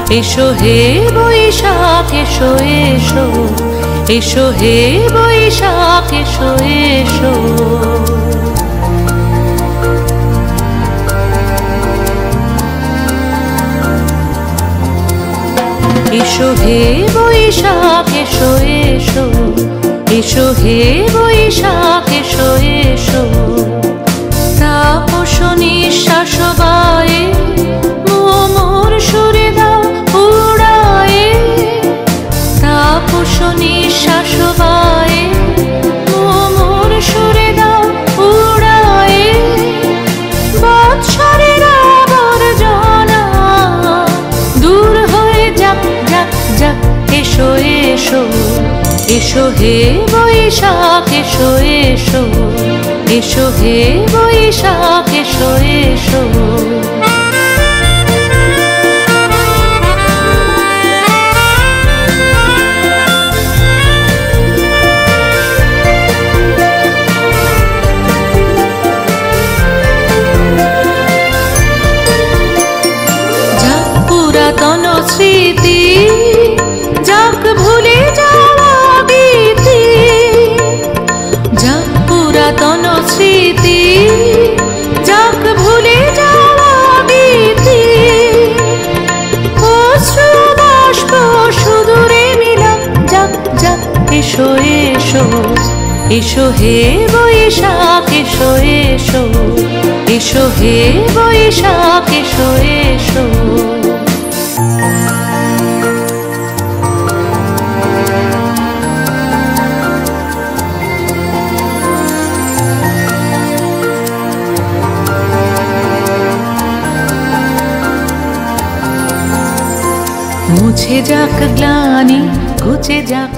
এসো হে বৈশাখ এসো এসো, এসো হে বৈশাখ এসো এসো। এসো হে বৈশাখ এসো এসো, এসো হে বৈশাখ এসো এসো। তাপস নিঃশ্বাস বায়ে মোর সুরে দাও উড়ায়ে, তাপস নিঃশ্বাস বায়ে মোর সুরে দাও উড়ায়ে। বৎসরের আবর্জনা দূর হয়ে যাক যাক যাক। এসো এসো, এসো হে বৈশাখ এসো এসো, এসো হে বৈশাখ এসো এসো। যাক পুরাতন স্মৃতি, যাক ভুলে যাওয়া গীতি, যাক পুরাতন স্মৃতি, যাক ভুলে যাওয়া গীতি। অশ্রু বাষ্প সুদূরে মিলাক যাক যাক। এসো এসো, এসো হে বৈশাখ এসো এসো, এসো হে বৈশাখ এসো এসো। মুছে যাক গ্লানি, ঘুচে যাক